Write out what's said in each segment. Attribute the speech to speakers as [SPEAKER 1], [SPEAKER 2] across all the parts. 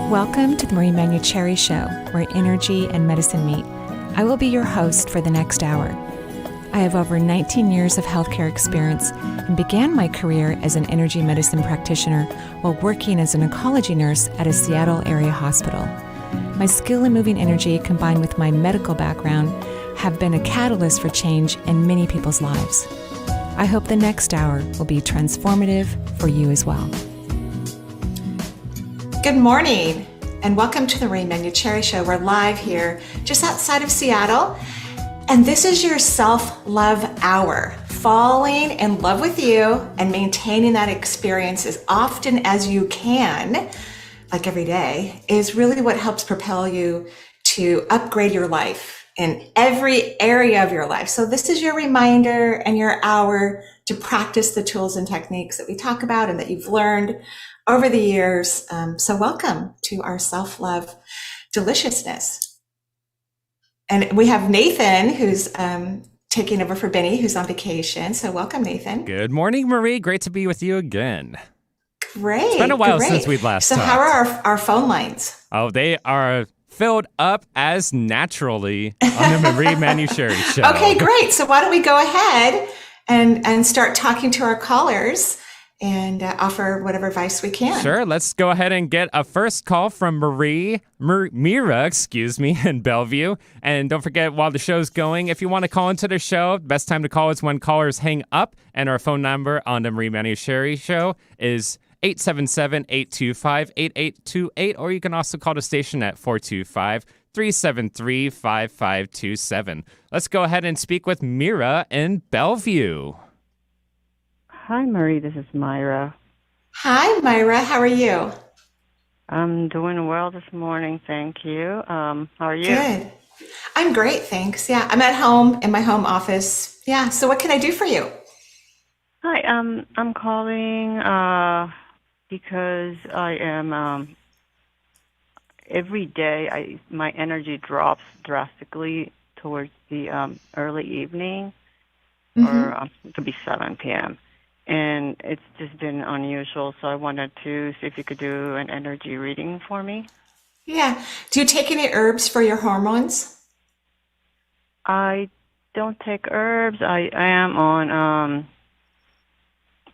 [SPEAKER 1] Welcome to the Manuchehri Show, where energy and medicine meet. I will be your host for the next hour. I have over 19 years of healthcare experience and began my career as an energy medicine practitioner while working as an oncology nurse at a Seattle area hospital. My skill in moving energy combined with my medical background have been a catalyst for change in many people's lives. I hope the next hour will be transformative for you as well. Good morning, and welcome to the Manuchehri Show. We're live here just outside of Seattle, and this is your self-love hour. Falling in love with you and maintaining that experience as often as you can, like every day, is really what helps propel you to upgrade your life in every area of your life. So this is your reminder and your hour to practice the tools and techniques that we talk about and that you've learned over the years. So welcome to our self-love deliciousness. And we have Nathan, who's taking over for Benny, who's on vacation. So welcome, Nathan.
[SPEAKER 2] Good morning, Marie. Great to be with you again.
[SPEAKER 1] Great.
[SPEAKER 2] It's been a while since we've last talked.
[SPEAKER 1] So how are our phone lines?
[SPEAKER 2] Oh, they are filled up as naturally on the Marie Manuchehri Show.
[SPEAKER 1] Okay, great. So why don't we go ahead and start talking to our callers and offer whatever advice we can.
[SPEAKER 2] Sure. Let's go ahead and get a first call from Myra, in Bellevue. And don't forget, while the show's going, if you want to call into the show, best time to call is when callers hang up. And our phone number on the Marie Manuchehri Show is 877-825-8828, or you can also call the station at 425-373-5527. Let's go ahead and speak with Myra in Bellevue.
[SPEAKER 3] Hi, Marie. This is Myra.
[SPEAKER 1] Hi, Myra. How are you?
[SPEAKER 3] I'm doing well this morning. Thank you. How are you?
[SPEAKER 1] Good. I'm great, thanks. Yeah, I'm at home in my home office. Yeah, so what can I do for you?
[SPEAKER 3] Hi, I'm calling because I am every day my energy drops drastically towards the early evening, or it could be 7 p.m. And it's just been unusual, so I wanted to see if you could do an energy reading for me.
[SPEAKER 1] Yeah. Do you take any herbs for your hormones?
[SPEAKER 3] I don't take herbs. I am on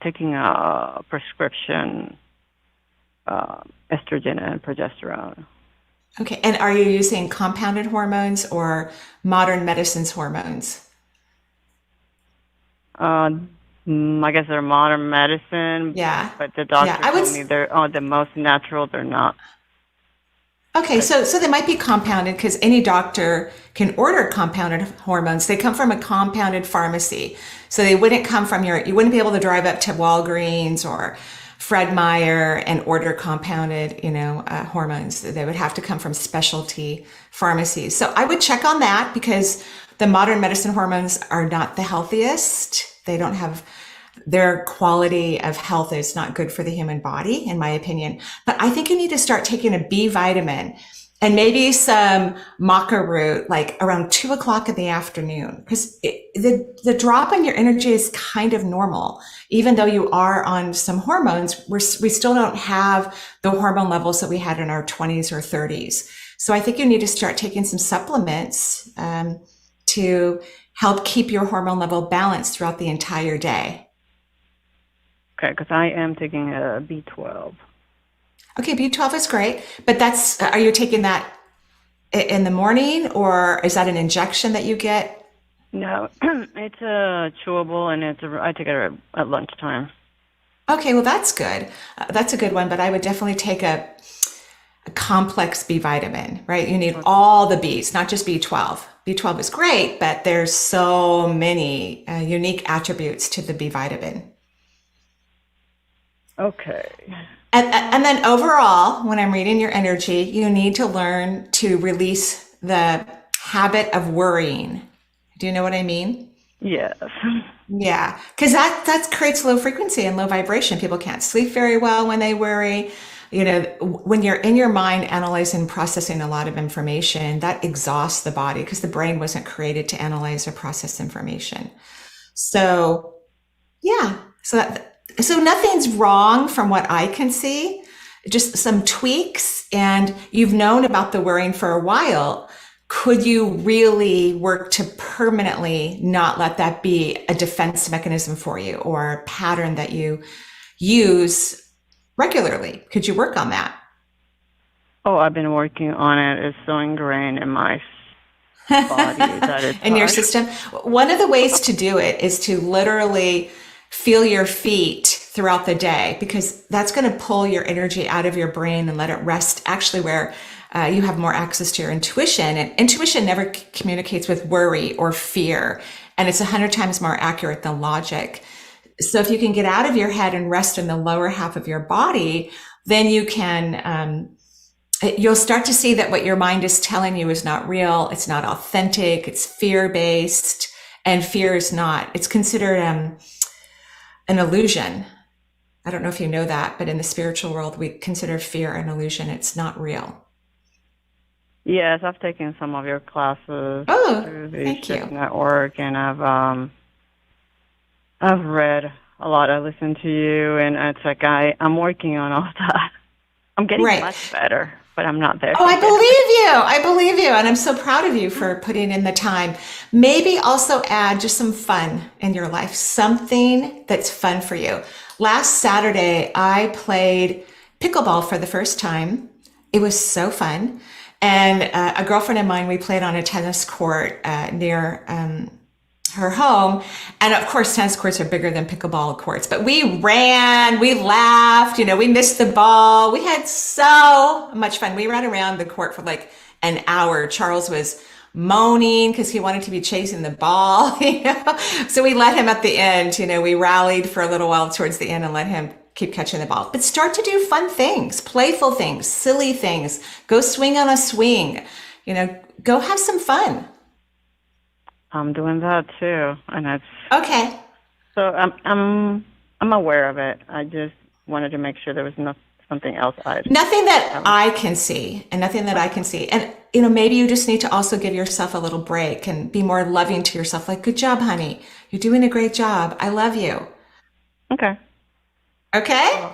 [SPEAKER 3] taking a prescription estrogen and progesterone.
[SPEAKER 1] Okay. And are you using compounded hormones or modern medicine's hormones?
[SPEAKER 3] I guess they're modern medicine.
[SPEAKER 1] Yeah.
[SPEAKER 3] But the doctor told me they're the most natural. They're not.
[SPEAKER 1] Okay, so they might be compounded because any doctor can order compounded hormones. They come from a compounded pharmacy. So they wouldn't come from you wouldn't be able to drive up to Walgreens or Fred Meyer and order compounded, hormones. They would have to come from specialty pharmacies. So I would check on that because the modern medicine hormones are not the healthiest. They don't have their quality of health is not good for the human body, in my opinion. But I think you need to start taking a B vitamin and maybe some maca root, like around 2:00 in the afternoon, because the drop in your energy is kind of normal. Even though you are on some hormones, we still don't have the hormone levels that we had in our 20s or 30s. So I think you need to start taking some supplements to help keep your hormone level balanced throughout the entire day.
[SPEAKER 3] Okay, because I am taking a B12.
[SPEAKER 1] Okay, B12 is great, but are you taking that in the morning, or is that an injection that you get?
[SPEAKER 3] No, it's a chewable, and I take it at lunchtime.
[SPEAKER 1] Okay, well that's good. That's a good one, but I would definitely take a complex B vitamin, right? You need all the Bs, not just B12. B12 is great, but there's so many unique attributes to the B vitamin.
[SPEAKER 3] Okay.
[SPEAKER 1] And then overall, when I'm reading your energy, you need to learn to release the habit of worrying. Do you know what I mean?
[SPEAKER 3] Yes.
[SPEAKER 1] Yeah, because that creates low frequency and low vibration. People can't sleep very well when they worry. When you're in your mind analyzing and processing a lot of information, that exhausts the body because the brain wasn't created to analyze or process information. So, yeah. So nothing's wrong from what I can see. Just some tweaks weeks and you've known about the worrying for a while, could you really work to permanently not let that be a defense mechanism for you or a pattern that you use regularly? Could you work on that?
[SPEAKER 3] Oh, I've been working on it. It's so ingrained in my body that it's
[SPEAKER 1] In your
[SPEAKER 3] hard.
[SPEAKER 1] system? One of the ways to do it is to literally feel your feet throughout the day, because that's going to pull your energy out of your brain and let it rest actually where you have more access to your intuition. And intuition never communicates with worry or fear. And it's 100 times more accurate than logic. So if you can get out of your head and rest in the lower half of your body, then you can, you'll start to see that what your mind is telling you is not real. It's not authentic. It's fear-based, and fear is not. It's considered an illusion. I don't know if you know that, but in the spiritual world, we consider fear an illusion. It's not real.
[SPEAKER 3] Yes, I've taken some of your classes
[SPEAKER 1] Oh,
[SPEAKER 3] through the
[SPEAKER 1] thank
[SPEAKER 3] Shift
[SPEAKER 1] you.
[SPEAKER 3] Network, and I've read a lot. I listen to you, and it's like I'm working on all that. I'm getting
[SPEAKER 1] Right.
[SPEAKER 3] much better, but I'm not there
[SPEAKER 1] Oh, I
[SPEAKER 3] yet.
[SPEAKER 1] believe you. I believe you. And I'm so proud of you for putting in the time. Maybe also add just some fun in your life, something that's fun for you. Last Saturday, I played pickleball for the first time. It was so fun. And a girlfriend of mine, we played on a tennis court near her home. And of course, tennis courts are bigger than pickleball courts, but we ran, we laughed, we missed the ball. We had so much fun. We ran around the court for like an hour. Charles was moaning because he wanted to be chasing the ball, So we let him at the end, we rallied for a little while towards the end and let him keep catching the ball. But start to do fun things, playful things, silly things. Go swing on a swing, go have some fun.
[SPEAKER 3] I'm doing that too, and it's
[SPEAKER 1] Okay.
[SPEAKER 3] so I'm aware of it. I just wanted to make sure there was something else
[SPEAKER 1] Nothing that I can see, and nothing that I can see. And, maybe you just need to also give yourself a little break and be more loving to yourself. Like, good job, honey. You're doing a great job. I love you.
[SPEAKER 3] Okay,
[SPEAKER 1] Okay?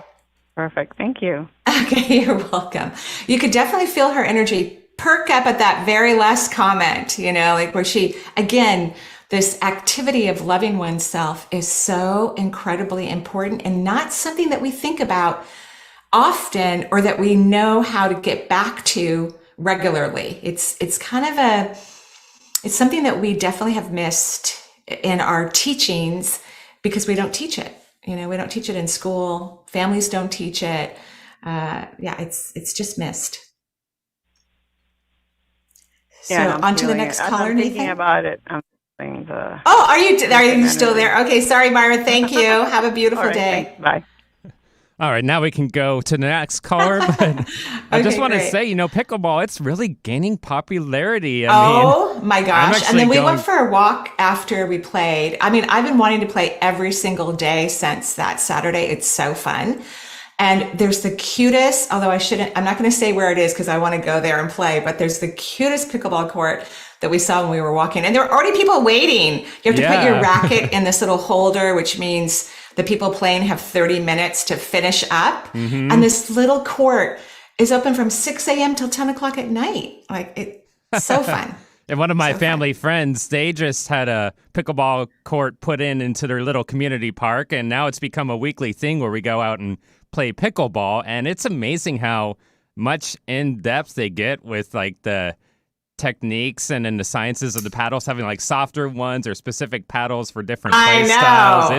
[SPEAKER 3] perfect. Thank you.
[SPEAKER 1] Okay, you're welcome. You could definitely feel her energy perk up at that very last comment, like where she, again, this activity of loving oneself is so incredibly important and not something that we think about often or that we know how to get back to regularly. It's kind of it's something that we definitely have missed in our teachings because we don't teach it. We don't teach it in school. Families don't teach it. It's just missed. So
[SPEAKER 3] Yeah, I'm
[SPEAKER 1] on to the
[SPEAKER 3] feeling
[SPEAKER 1] next
[SPEAKER 3] it. As
[SPEAKER 1] caller,
[SPEAKER 3] I'm thinking
[SPEAKER 1] Nathan.
[SPEAKER 3] about it, I'm feeling the.
[SPEAKER 1] Oh, are you still
[SPEAKER 3] energy.
[SPEAKER 1] there? Okay, sorry, Myra. Thank you. Have a beautiful
[SPEAKER 3] All right,
[SPEAKER 1] day.
[SPEAKER 3] thanks. Bye.
[SPEAKER 2] All right, now we can go to the next caller. But I just
[SPEAKER 1] Okay,
[SPEAKER 2] want to
[SPEAKER 1] great.
[SPEAKER 2] say, pickleball, it's really gaining popularity. I mean,
[SPEAKER 1] Oh my
[SPEAKER 2] I'm
[SPEAKER 1] gosh. And
[SPEAKER 2] actually
[SPEAKER 1] then we
[SPEAKER 2] going.
[SPEAKER 1] went for a walk after we played. I mean, I've been wanting to play every single day since that Saturday. It's so fun. And there's the cutest, although I'm not going to say where it is because I want to go there and play, but there's the cutest pickleball court that we saw when we were walking. And there were already people waiting. You have to put your
[SPEAKER 2] Yeah.
[SPEAKER 1] racket in this little holder, which means the people playing have 30 minutes to finish up.
[SPEAKER 2] Mm-hmm.
[SPEAKER 1] And this little court is open from 6 a.m. till 10 o'clock at night. Like, it's so fun.
[SPEAKER 2] And one of my
[SPEAKER 1] So fun.
[SPEAKER 2] family friends, they just had a pickleball court put into their little community park, and now it's become a weekly thing where we go out and play pickleball. And it's amazing how much in depth they get with like the techniques and then the sciences of the paddles, having like softer ones or specific paddles for different play styles.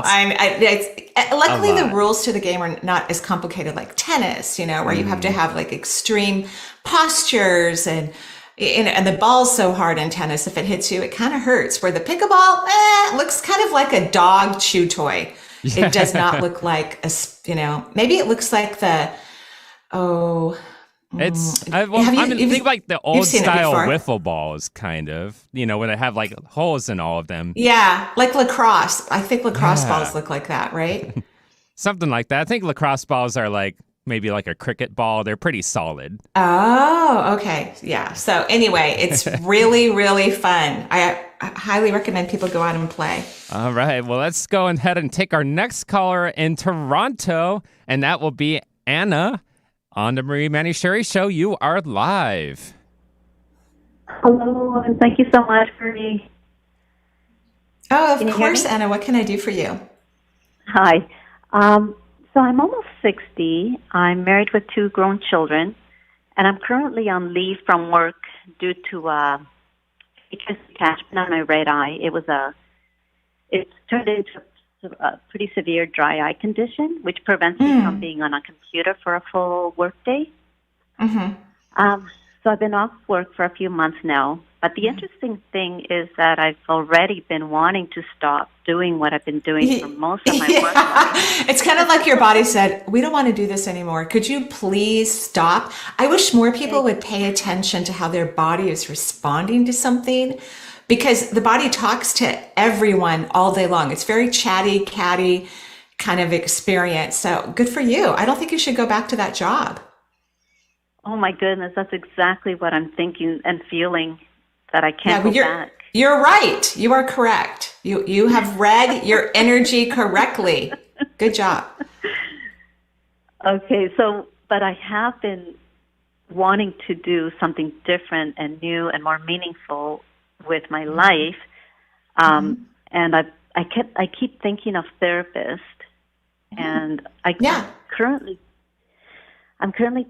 [SPEAKER 1] Luckily, the
[SPEAKER 2] lot.
[SPEAKER 1] rules to the game are not as complicated like tennis, where you have to have like extreme postures and the ball's so hard in tennis. If it hits you, it kind of hurts. Where the pickleball, looks kind of like a dog chew toy.
[SPEAKER 2] Yeah.
[SPEAKER 1] It does not look like maybe it looks like
[SPEAKER 2] think like the old
[SPEAKER 1] seen it
[SPEAKER 2] style
[SPEAKER 1] before.
[SPEAKER 2] wiffle balls, kind of, where they have like holes in all of them.
[SPEAKER 1] Yeah, like lacrosse. I think lacrosse
[SPEAKER 2] Yeah.
[SPEAKER 1] balls look like that, right?
[SPEAKER 2] Something like that. I think lacrosse balls are like maybe like a cricket ball. They're pretty solid.
[SPEAKER 1] Oh, okay. Yeah. So anyway, it's really, really fun. I highly recommend people go out and play.
[SPEAKER 2] All right. Well, let's go ahead and take our next caller in Toronto, and that will be Anna. On the Manuchehri Show, you are live.
[SPEAKER 4] Hello, and thank you so much for me.
[SPEAKER 1] Oh,
[SPEAKER 4] Can
[SPEAKER 1] of
[SPEAKER 4] you hear
[SPEAKER 1] course,
[SPEAKER 4] me?
[SPEAKER 1] Anna. What can I do for you?
[SPEAKER 4] Hi. So I'm almost 60. I'm married with 2 grown children, and I'm currently on leave from work due to fetus attachment on my right eye. It's turned into a pretty severe dry eye condition, which prevents me from being on a computer for a full workday.
[SPEAKER 1] Mm-hmm.
[SPEAKER 4] So I've been off work for a few months now. But the interesting thing is that I've already been wanting to stop doing what I've been doing for most of my work life.
[SPEAKER 1] It's kind of like your body said, we don't want to do this anymore. Could you please stop? I wish more people would pay attention to how their body is responding to something, because the body talks to everyone all day long. It's very chatty, catty kind of experience. So good for you. I don't think you should go back to that job.
[SPEAKER 4] Oh my goodness, that's exactly what I'm thinking and feeling, that I can't
[SPEAKER 1] but
[SPEAKER 4] go back.
[SPEAKER 1] You're right. You are correct. You have read your energy correctly. Good job.
[SPEAKER 4] Okay, but I have been wanting to do something different and new and more meaningful with my life. And I keep thinking of therapists, and I'm currently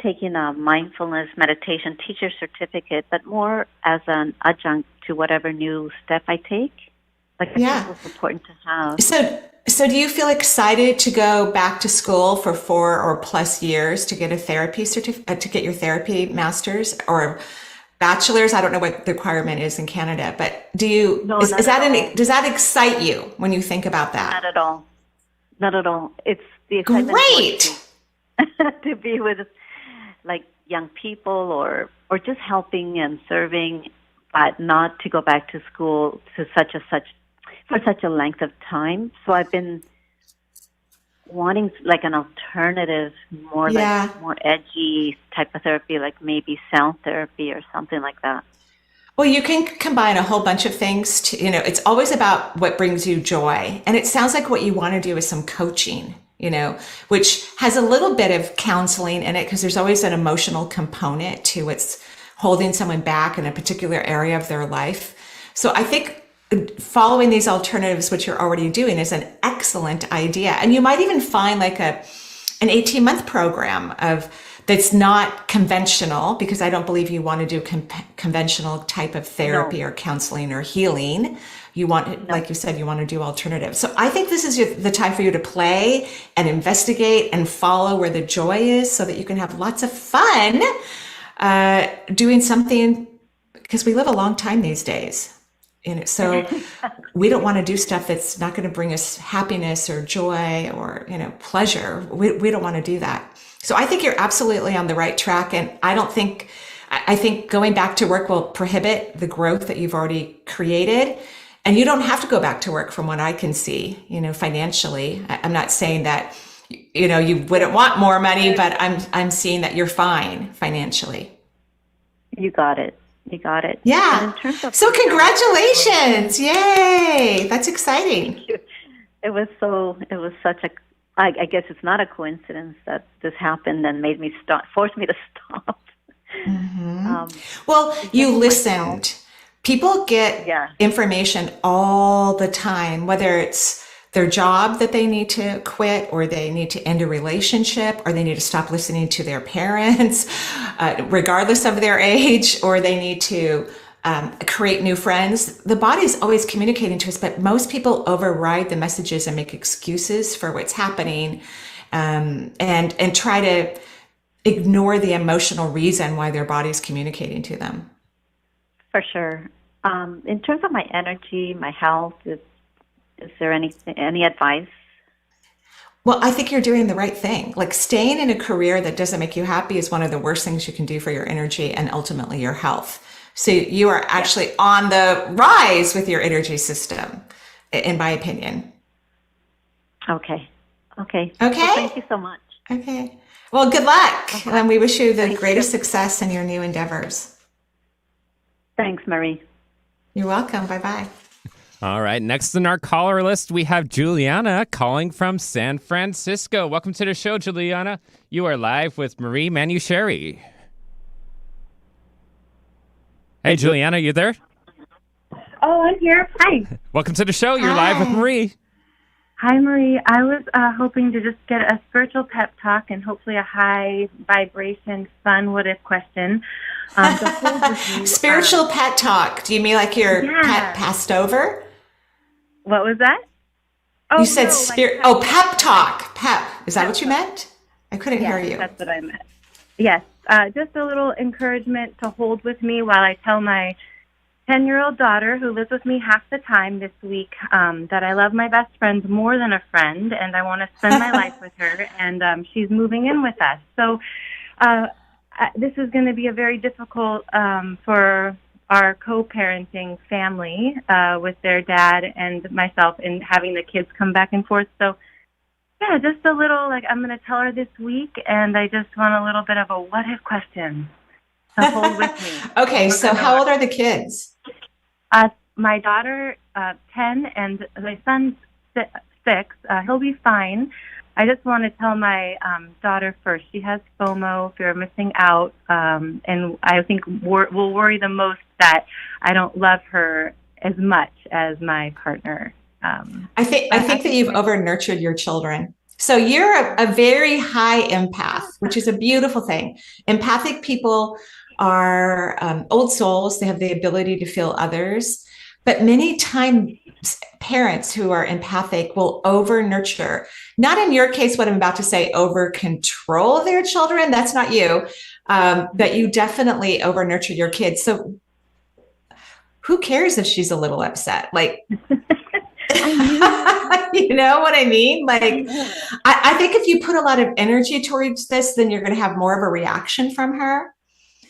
[SPEAKER 4] taking a mindfulness meditation teacher certificate, but more as an adjunct to whatever new step I take. Like, I think it's important to have.
[SPEAKER 1] So do you feel excited to go back to school for 4 or plus years to get a therapy to get your therapy master's or bachelor's? I don't know what the requirement is in Canada, but does that excite you when you think about that?
[SPEAKER 4] Not at all. Not at all. It's the excitement.
[SPEAKER 1] Great.
[SPEAKER 4] To be with like young people or just helping and serving, but not to go back to school to for such a length of time. So I've been wanting like an alternative, more edgy type of therapy, like maybe sound therapy or something like that.
[SPEAKER 1] Well, you can combine a whole bunch of things it's always about what brings you joy. And it sounds like what you want to do is some coaching, which has a little bit of counseling in it, because there's always an emotional component to what's holding someone back in a particular area of their life. So I think following these alternatives, which you're already doing, is an excellent idea. And you might even find like an 18-month program that's not conventional, because I don't believe you want to do conventional type of therapy or counseling or healing. You want, like you said, you want to do alternatives. So I think this is the time for you to play and investigate and follow where the joy is, so that you can have lots of fun doing something, because we live a long time these days. So we don't want to do stuff that's not going to bring us happiness or joy or, pleasure. We don't want to do that. So I think you're absolutely on the right track. And I think going back to work will prohibit the growth that you've already created. And you don't have to go back to work, from what I can see, financially. I'm not saying that, you wouldn't want more money, but I'm seeing that you're fine financially.
[SPEAKER 4] You got it. You got it.
[SPEAKER 1] Yeah. So congratulations. Yay. That's exciting.
[SPEAKER 4] Thank you. It was such a, I guess it's not a coincidence that this happened and forced me to stop.
[SPEAKER 1] Mm-hmm. Well, you listened. People get information all the time, whether it's their job that they need to quit, or they need to end a relationship, or they need to stop listening to their parents, regardless of their age, or they need to create new friends. The body is always communicating to us, but most people override the messages and make excuses for what's happening, and try to ignore the emotional reason why their body is communicating to them.
[SPEAKER 4] For sure. In terms of my energy, my health, is there any advice?
[SPEAKER 1] Well, I think you're doing the right thing. Like, staying in a career that doesn't make you happy is one of the worst things you can do for your energy and ultimately your health. So you are actually on the rise with your energy system, in my opinion.
[SPEAKER 4] Okay. Well, thank you so much.
[SPEAKER 1] Okay. Well, good luck. And we wish you the greatest success in your new endeavors.
[SPEAKER 4] Thanks, Marie.
[SPEAKER 1] You're welcome. Bye-bye.
[SPEAKER 2] All right. Next on our caller list, we have Juliana calling from San Francisco. Welcome to the show, Juliana. You are live with Marie Manuchehri. Hey, Juliana, you there?
[SPEAKER 5] Oh, I'm here. Hi.
[SPEAKER 2] Welcome to the show. You're live with Marie.
[SPEAKER 5] Hi, Marie. I was hoping to just get a spiritual pep talk and hopefully a high vibration, fun what if question. To hold with you,
[SPEAKER 1] Spiritual pet talk. Do you mean like your pet passed over?
[SPEAKER 5] What was that? Oh,
[SPEAKER 1] You said
[SPEAKER 5] no,
[SPEAKER 1] pep talk. Pep. Is that what you meant? I couldn't hear you.
[SPEAKER 5] That's what I meant. Yes. Just a little encouragement to hold with me while I tell my 10-year-old daughter, who lives with me half the time this week, that I love my best friend more than a friend, and I want to spend my life with her, and she's moving in with us. So this is going to be a very difficult for our co-parenting family with their dad and myself and having the kids come back and forth. So, yeah, just a little, I'm going to tell her this week, and I just want a little bit of a what-if question to hold with me.
[SPEAKER 1] Okay, so how old are the kids?
[SPEAKER 5] My daughter, 10, and my son, 6. He'll be fine. I just want to tell my daughter first. She has FOMO, fear of missing out, and I think will worry the most that I don't love her as much as my partner.
[SPEAKER 1] I think that you've over-nurtured your children. So you're a very high empath, which is a beautiful thing. Empathic people are old souls. They have the ability to feel others. But many times parents who are empathic will over-nurture. Not in your case, what I'm about to say, over-control their children. That's not you. But you definitely over-nurture your kids. So who cares if she's a little upset? You know what I mean? I think if you put a lot of energy towards this, then you're going to have more of a reaction from her.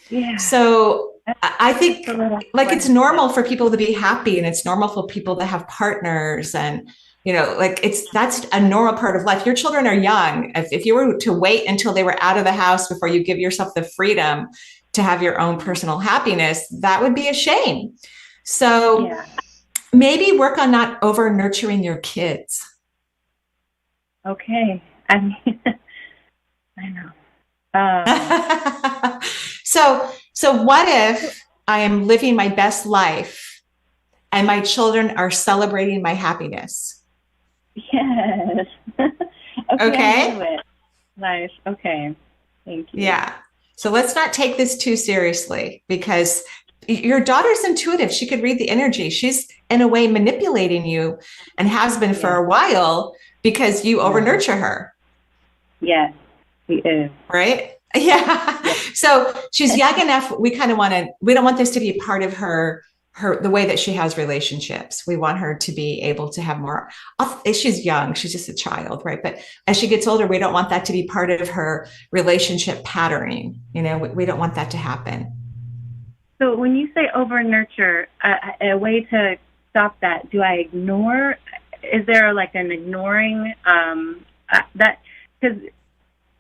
[SPEAKER 5] Yeah.
[SPEAKER 1] So I think it's normal for people to be happy, and it's normal for people to have partners, and that's a normal part of life. Your children are young. If you were to wait until they were out of the house before you give yourself the freedom to have your own personal happiness, that would be a shame. So maybe work on not over nurturing your kids.
[SPEAKER 5] Okay. I mean, I know.
[SPEAKER 1] So what if I am living my best life and my children are celebrating my happiness?
[SPEAKER 5] Yes. Okay. Nice. Okay. Thank you.
[SPEAKER 1] Yeah. So let's not take this too seriously, because your daughter's intuitive. She could read the energy. She's in a way manipulating you, and has been for a while, because you over nurture her.
[SPEAKER 5] Yes, she is.
[SPEAKER 1] Right? Yeah. So she's young enough. We don't want this to be a part of her, the way that she has relationships. We want her to be able to have more. She's young. She's just a child, right? But as she gets older, we don't want that to be part of her relationship patterning. We don't want that to happen.
[SPEAKER 5] So when you say over nurture, a way to stop that, do I ignore? Is there an ignoring that? Because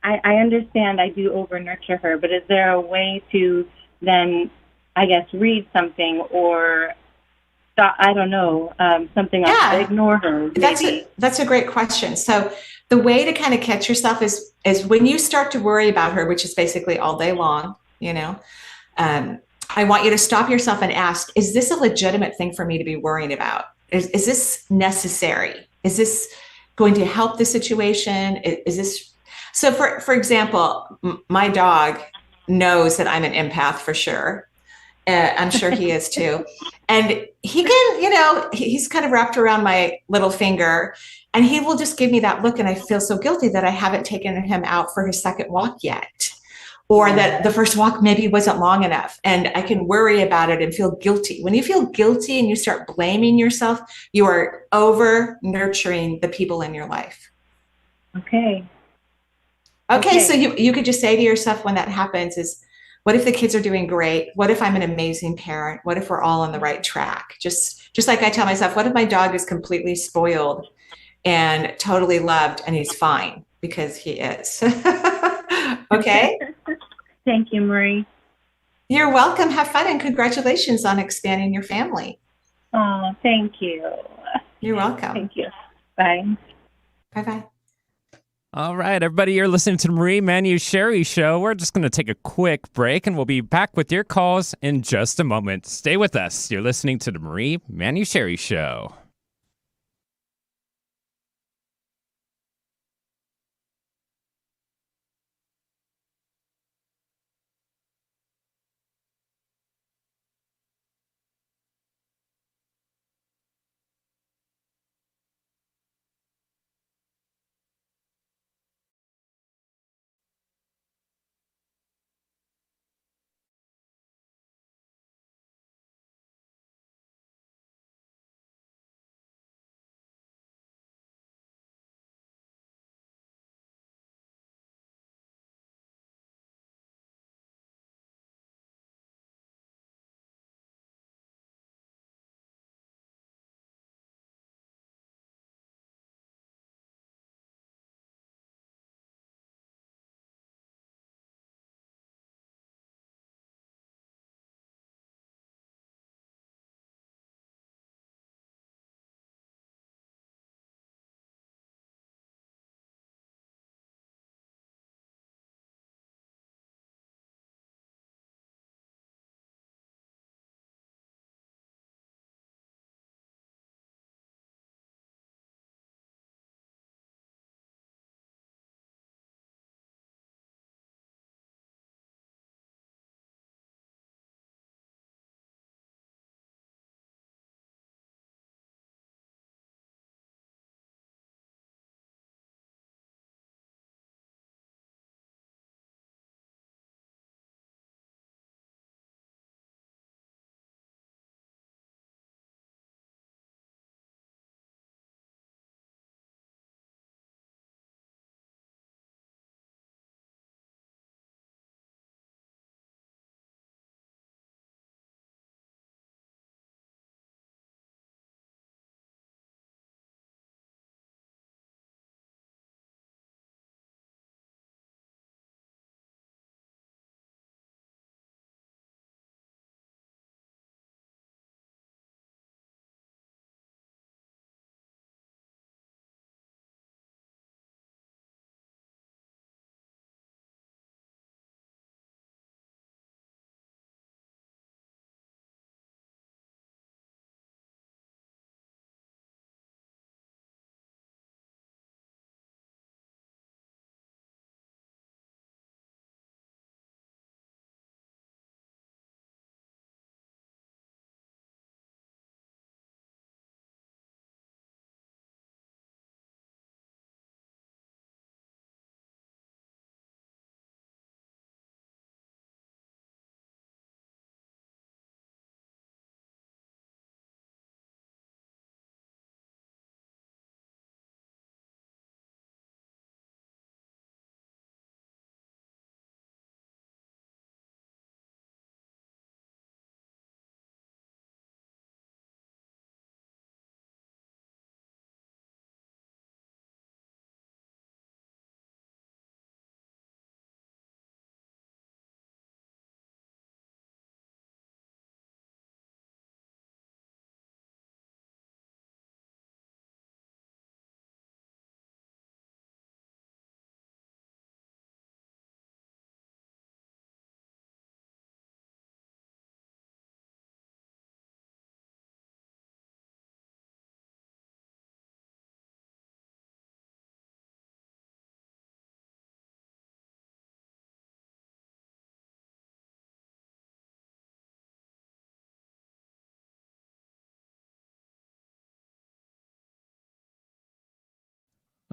[SPEAKER 5] I understand I do over nurture her, but is there a way to then, I guess, read something or stop? I don't know, something else. Ignore her. Maybe. That's
[SPEAKER 1] a great question. So the way to kind of catch yourself is when you start to worry about her, which is basically all day long. I want you to stop yourself and ask, is this a legitimate thing for me to be worrying about? Is this necessary? Is this going to help the situation? Is this... So for example, my dog knows that I'm an empath for sure. I'm sure he is too. And he can, he's kind of wrapped around my little finger, and he will just give me that look. And I feel so guilty that I haven't taken him out for his second walk yet, or that the first walk maybe wasn't long enough. And I can worry about it and feel guilty. When you feel guilty and you start blaming yourself, you are over nurturing the people in your life.
[SPEAKER 5] Okay.
[SPEAKER 1] So you could just say to yourself when that happens is, what if the kids are doing great? What if I'm an amazing parent? What if we're all on the right track? Just like I tell myself, what if my dog is completely spoiled and totally loved, and he's fine because he is. Okay.
[SPEAKER 5] Thank you, Marie.
[SPEAKER 1] You're welcome. Have fun, and congratulations on expanding your family.
[SPEAKER 5] Oh, thank you.
[SPEAKER 1] You're welcome.
[SPEAKER 5] Thank you. Bye.
[SPEAKER 1] Bye-bye.
[SPEAKER 2] All right, everybody, you're listening to the Marie Manuchehri Show. We're just going to take a quick break, and we'll be back with your calls in just a moment. Stay with us. You're listening to the Marie Manuchehri Show.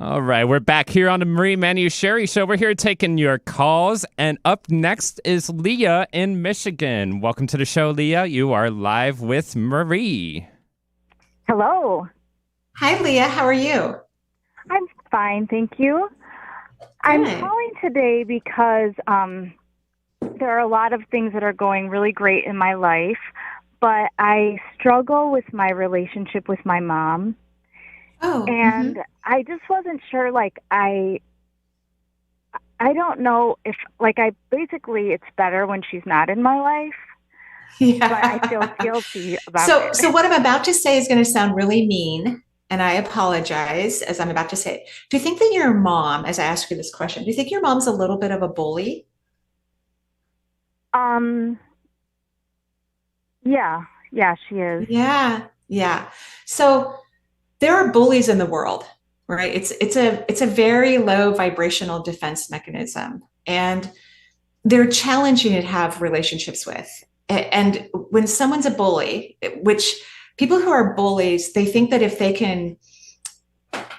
[SPEAKER 2] All right, we're back here on the Marie Manuchehri Show. We're here taking your calls, and up next is Leah in Michigan. Welcome to the show, Leah. You are live with Marie.
[SPEAKER 6] Hello.
[SPEAKER 1] Hi, Leah. How are you?
[SPEAKER 6] I'm fine, thank you. I'm calling today because there are a lot of things that are going really great in my life, but I struggle with my relationship with my mom.
[SPEAKER 1] Oh,
[SPEAKER 6] And I just wasn't sure, I don't know if, basically it's better when she's not in my life,
[SPEAKER 1] yeah.
[SPEAKER 6] but I feel guilty about
[SPEAKER 1] So,
[SPEAKER 6] it.
[SPEAKER 1] so what I'm about to say is going to sound really mean, and I apologize as I'm about to say it. Do you think that your mom, as I ask you this question, do you think your mom's a little bit of a bully?
[SPEAKER 6] Um, yeah, yeah, she is.
[SPEAKER 1] Yeah, yeah. So there are bullies in the world, right? It's a very low vibrational defense mechanism, and they're challenging to have relationships with. And when someone's a bully, which people who are bullies, they think that if they can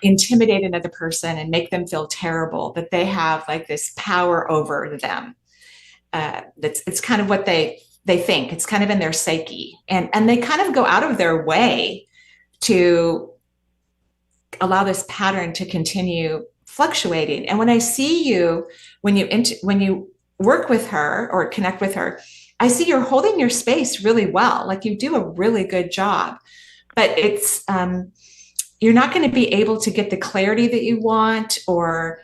[SPEAKER 1] intimidate another person and make them feel terrible, that they have like this power over them. That's it's kind of what they think. It's kind of in their psyche, and they kind of go out of their way to allow this pattern to continue fluctuating. And when I see you, when you work with her or connect with her, I see you're holding your space really well. Like you do a really good job, but it's you're not going to be able to get the clarity that you want, or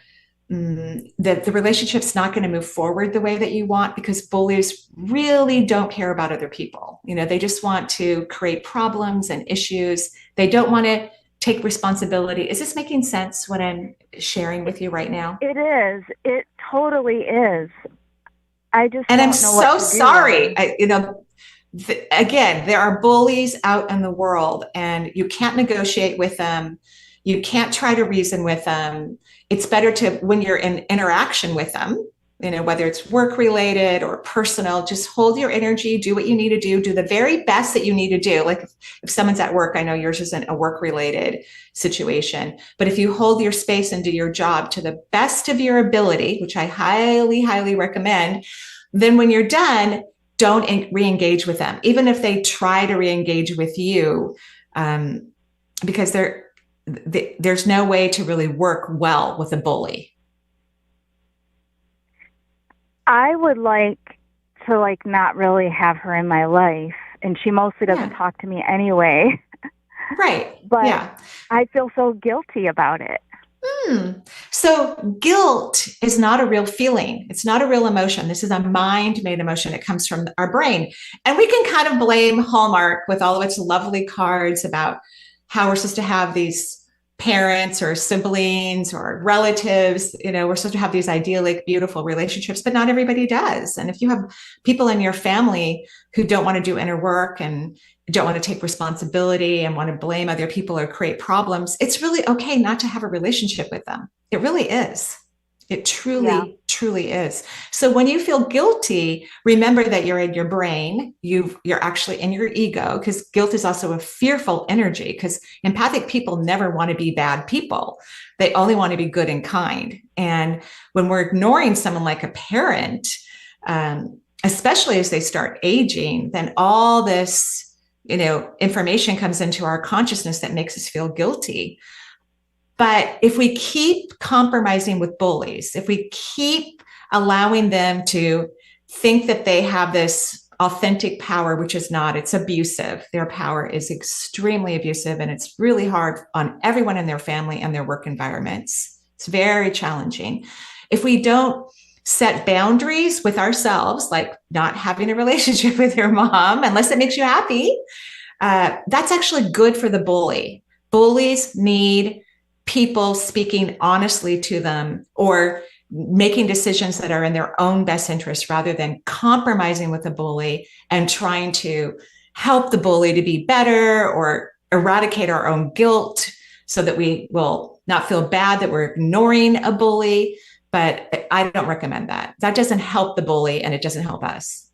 [SPEAKER 1] the relationship's not going to move forward the way that you want, because bullies really don't care about other people. You know, they just want to create problems and issues. They don't want to take responsibility. Is this making sense what I'm sharing with you right now?
[SPEAKER 6] It is. It totally is. I just
[SPEAKER 1] And I'm
[SPEAKER 6] don't know what
[SPEAKER 1] so
[SPEAKER 6] to do
[SPEAKER 1] sorry.
[SPEAKER 6] really.
[SPEAKER 1] Again, there are bullies out in the world, and you can't negotiate with them. You can't try to reason with them. It's better to, when you're in interaction with them, you know, whether it's work related or personal, just hold your energy, do what you need to do the very best that you need to do. Like if someone's at work, I know yours isn't a work related situation, but if you hold your space and do your job to the best of your ability, which I highly, highly recommend, then when you're done, don't re-engage with them, even if they try to re-engage with you, because there's no way to really work well with a bully.
[SPEAKER 6] I would like to not really have her in my life, and she mostly doesn't talk to me anyway.
[SPEAKER 1] Right.
[SPEAKER 6] But
[SPEAKER 1] yeah.
[SPEAKER 6] I feel so guilty about it.
[SPEAKER 1] So guilt is not a real feeling. It's not a real emotion. This is a mind-made emotion. It comes from our brain. And we can kind of blame Hallmark with all of its lovely cards about how we're supposed to have these parents or siblings or relatives. You know, we're supposed to have these idyllic, beautiful relationships, but not everybody does. And if you have people in your family who don't want to do inner work and don't want to take responsibility and want to blame other people or create problems, it's really okay not to have a relationship with them. It really is. It truly, truly is. So when you feel guilty, remember that you're in your brain. You're actually in your ego, because guilt is also a fearful energy, because empathic people never want to be bad people. They only want to be good and kind. And when we're ignoring someone like a parent, especially as they start aging, then all this, information comes into our consciousness that makes us feel guilty. But if we keep compromising with bullies, if we keep allowing them to think that they have this authentic power, which is not, it's abusive. Their power is extremely abusive, and it's really hard on everyone in their family and their work environments. It's very challenging. If we don't set boundaries with ourselves, like not having a relationship with your mom, unless it makes you happy, that's actually good for the bully. Bullies need people speaking honestly to them, or making decisions that are in their own best interest, rather than compromising with the bully and trying to help the bully to be better or eradicate our own guilt so that we will not feel bad that we're ignoring a bully. But I don't recommend that. That doesn't help the bully, and it doesn't help us.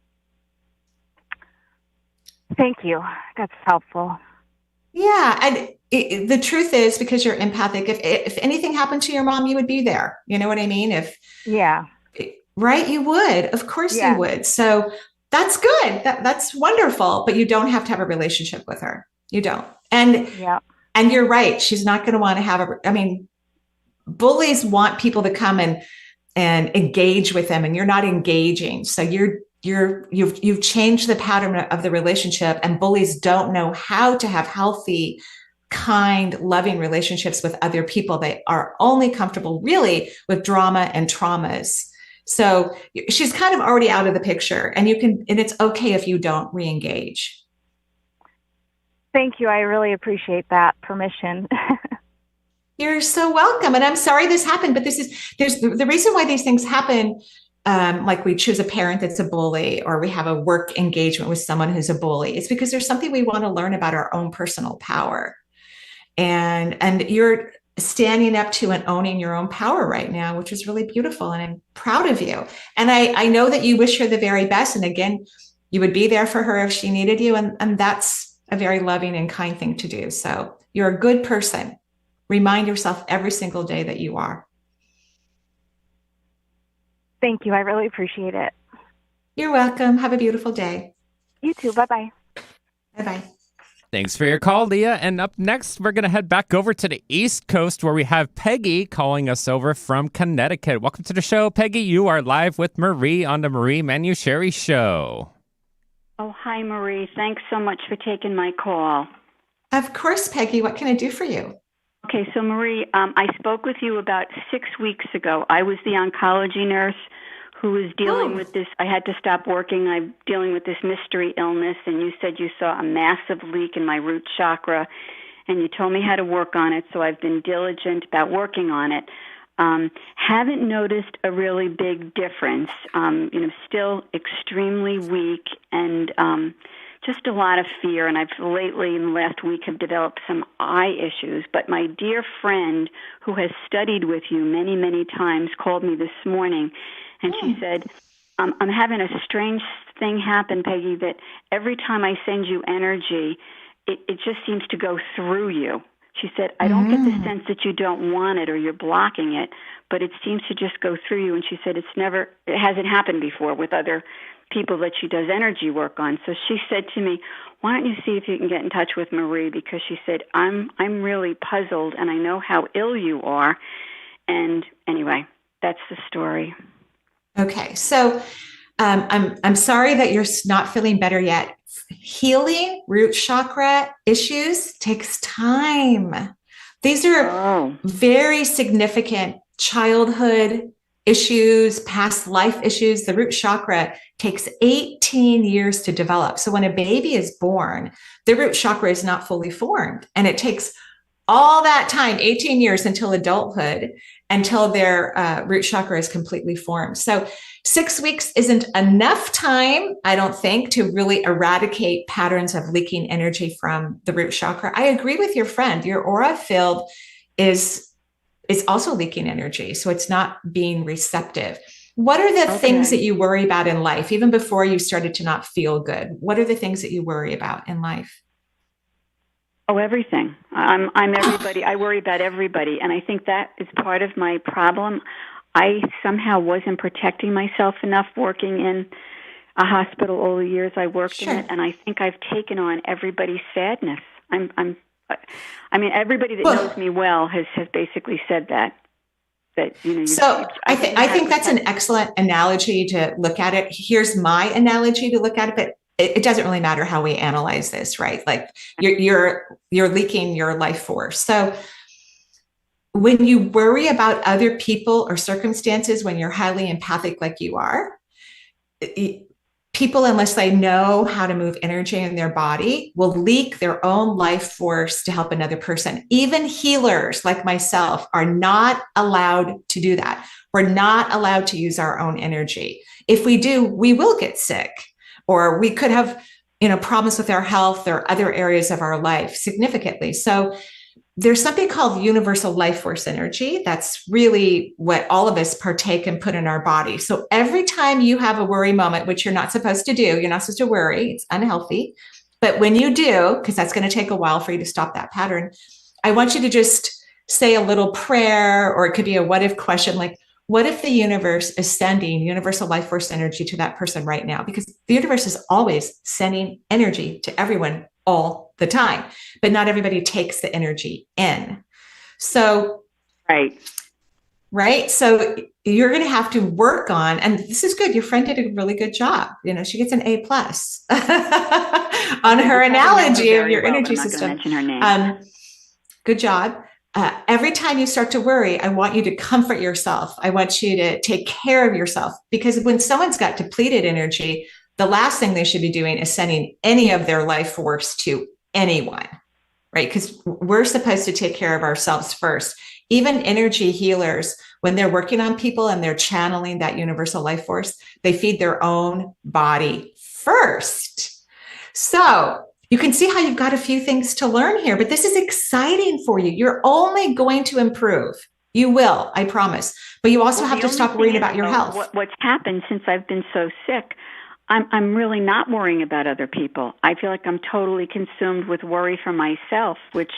[SPEAKER 6] Thank you. That's helpful.
[SPEAKER 1] Yeah. And the truth is, because you're empathic, if anything happened to your mom, you would be there. You know what I mean? Right? You would. Of course you would. So that's good. That's wonderful. But you don't have to have a relationship with her. You don't. And you're right. She's not going to want to have bullies want people to come and engage with them, and you're not engaging. So you've changed the pattern of the relationship, and bullies don't know how to have healthy, kind, loving relationships with other people. They are only comfortable really with drama and traumas. So she's kind of already out of the picture, and it's okay if you don't re-engage.
[SPEAKER 6] Thank you. I really appreciate that permission.
[SPEAKER 1] You're so welcome. And I'm sorry this happened, but there's the reason why these things happen. Like we choose a parent that's a bully, or we have a work engagement with someone who's a bully. It's because there's something we want to learn about our own personal power. And you're standing up to and owning your own power right now, which is really beautiful. And I'm proud of you. And I know that you wish her the very best. And again, you would be there for her if she needed you. And that's a very loving and kind thing to do. So you're a good person. Remind yourself every single day that you are.
[SPEAKER 6] Thank you. I really appreciate it.
[SPEAKER 1] You're welcome. Have a beautiful day.
[SPEAKER 6] You too. Bye-bye.
[SPEAKER 1] Bye-bye.
[SPEAKER 2] Thanks for your call, Leah. And up next, we're going to head back over to the East Coast where we have Peggy calling us over from Connecticut. Welcome to the show, Peggy. You are live with Marie on the Marie Manuchehri Show.
[SPEAKER 7] Oh, hi, Marie. Thanks so much for taking my call.
[SPEAKER 1] Of course, Peggy. What can I do for you?
[SPEAKER 7] Okay, so Marie, I spoke with you about 6 weeks ago. I was the oncology nurse who was dealing with this. I had to stop working. I'm dealing with this mystery illness, and you said you saw a massive leak in my root chakra, and you told me how to work on it, so I've been diligent about working on it. Haven't noticed a really big difference. Still extremely weak and just a lot of fear, and I've lately, in the last week, have developed some eye issues. But my dear friend who has studied with you many, many times called me this morning, and she said, I'm having a strange thing happen, Peggy, that every time I send you energy, it just seems to go through you. She said, I don't get the sense that you don't want it or you're blocking it, but it seems to just go through you. And she said it hasn't happened before with other people that she does energy work on. So she said to me, why don't you see if you can get in touch with Marie? Because she said, I'm really puzzled, and I know how ill you are. And anyway, that's the story.
[SPEAKER 1] Okay, so I'm sorry that you're not feeling better yet. Healing root chakra issues takes time. These are very significant childhood issues, past life issues. The root chakra takes 18 years to develop. So when a baby is born, the root chakra is not fully formed. And it takes all that time, 18 years until adulthood, until their root chakra is completely formed. So 6 weeks isn't enough time, I don't think, to really eradicate patterns of leaking energy from the root chakra. I agree with your friend. Your aura field is also leaking energy, so it's not being receptive. What are the things that you worry about in life, even before you started to not feel good? What are the things that you worry about in life?
[SPEAKER 7] Oh, everything. I'm everybody. I worry about everybody, and I think that is part of my problem. I somehow wasn't protecting myself enough working in a hospital all the years I worked in it, and I think I've taken on everybody's sadness. Everybody that knows me well has basically said that. I think that's an excellent analogy to look at it. Here's my analogy to look at it, but it doesn't really matter how we analyze this, right? Like you're leaking your life force. So when you worry about other people or circumstances, when you're highly empathic like you are, people, unless they know how to move energy in their body, will leak their own life force to help another person. Even healers like myself are not allowed to do that. We're not allowed to use our own energy. If we do, we will get sick, or we could have, problems with our health or other areas of our life significantly. So there's something called universal life force energy. That's really what all of us partake and put in our body. So every time you have a worry moment, which you're not supposed to do, you're not supposed to worry, it's unhealthy. But when you do, because that's going to take a while for you to stop that pattern, I want you to just say a little prayer, or it could be a what if question, like, what if the universe is sending universal life force energy to that person right now? Because the universe is always sending energy to everyone all the time, but not everybody takes the energy in. So, right. So you're going to have to work on, and this is good. Your friend did a really good job. She gets an A+ on her analogy of your energy system. I'm not going to mention her name. Good job. Every time you start to worry, I want you to comfort yourself. I want you to take care of yourself, because when someone's got depleted energy, the last thing they should be doing is sending any of their life force to anyone, right? Because we're supposed to take care of ourselves first. Even energy healers, when they're working on people and they're channeling that universal life force, they feed their own body first. So you can see how you've got a few things to learn here, but this is exciting for you. You're only going to improve. You will, I promise. But you also have to stop worrying about your health.
[SPEAKER 8] What's happened since I've been so sick, I'm really not worrying about other people. I feel like I'm totally consumed with worry for myself, which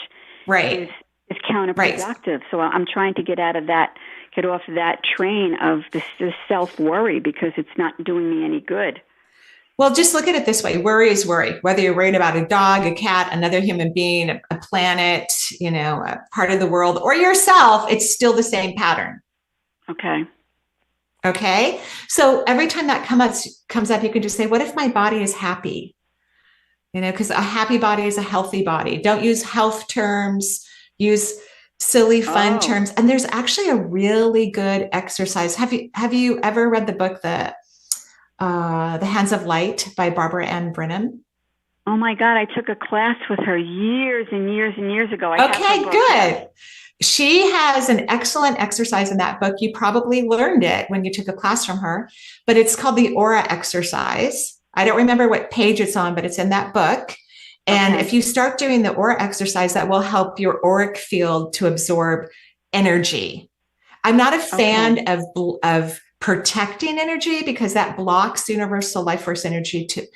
[SPEAKER 8] is counterproductive. Right. So I'm trying to get off that train of this self-worry because it's not doing me any good.
[SPEAKER 7] Well, just look at it this way. Worry is worry. Whether you're worried about a dog, a cat, another human being, a planet, a part of the world, or yourself, it's still the same pattern. Okay. So every time that comes up, you can just say, what if my body is happy? Because a happy body is a healthy body. Don't use health terms, use silly, fun terms. And there's actually a really good exercise. Have you ever read the book, The Hands of Light by Barbara Ann Brennan?
[SPEAKER 8] Oh my God, I took a class with her years and years and years ago.
[SPEAKER 7] Okay, good. She has an excellent exercise in that book. You probably learned it when you took a class from her, but it's called the aura exercise. I don't remember what page it's on, but it's in that book. And if you start doing the aura exercise, that will help your auric field to absorb energy. I'm not a fan of protecting energy because that blocks universal life force energy to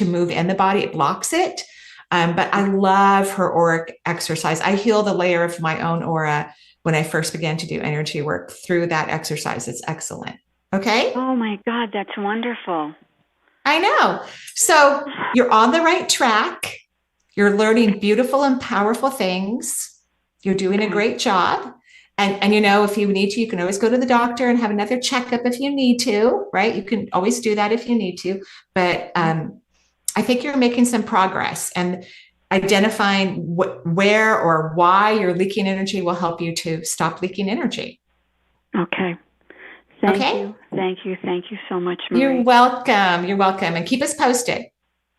[SPEAKER 7] move in the body. It blocks it. But I love her auric exercise. I healed a layer of my own aura when I first began to do energy work through that exercise. It's excellent. Okay.
[SPEAKER 8] Oh my God, that's wonderful.
[SPEAKER 7] I know. So you're on the right track. You're learning beautiful and powerful things. You're doing a great job. And if you need to, you can always go to the doctor and have another checkup if you need to, right? You can always do that if you need to. But I think you're making some progress, and identifying where or why you're leaking energy will help you to stop leaking energy.
[SPEAKER 8] Okay. Thank you. Thank you so much, Marie.
[SPEAKER 7] You're welcome. You're welcome. And keep us posted.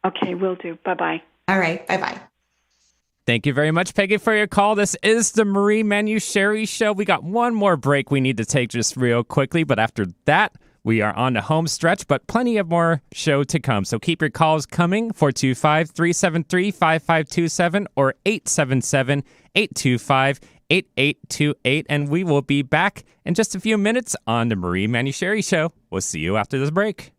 [SPEAKER 8] Okay, will do. Bye-bye.
[SPEAKER 7] All right. Bye-bye.
[SPEAKER 2] Thank you very much, Peggy, for your call. This is the Marie Manuchehri Show. We got one more break we need to take just real quickly, but after that, we are on the home stretch, but plenty of more show to come. So keep your calls coming, 425-373-5527 or 877-825-8828. And we will be back in just a few minutes on the Marie Manuchehri Show. We'll see you after this break.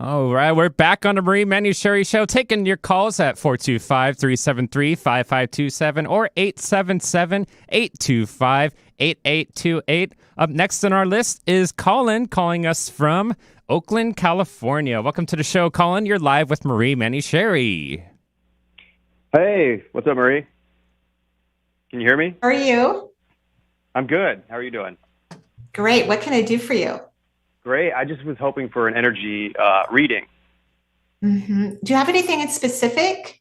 [SPEAKER 2] All right, we're back on the Marie Manuchehri Show, taking your calls at 425-373-5527 or 877-825-8828. Up next on our list is Colin, calling us from Oakland, California. Welcome to the show, Colin. You're live with Marie Manuchehri.
[SPEAKER 9] Hey, what's up, Marie? Can you hear me?
[SPEAKER 7] How are you?
[SPEAKER 9] I'm good. How are you doing?
[SPEAKER 7] Great. What can I do for you?
[SPEAKER 9] Great. I just was hoping for an energy reading.
[SPEAKER 7] Mm-hmm. Do you have anything in specific?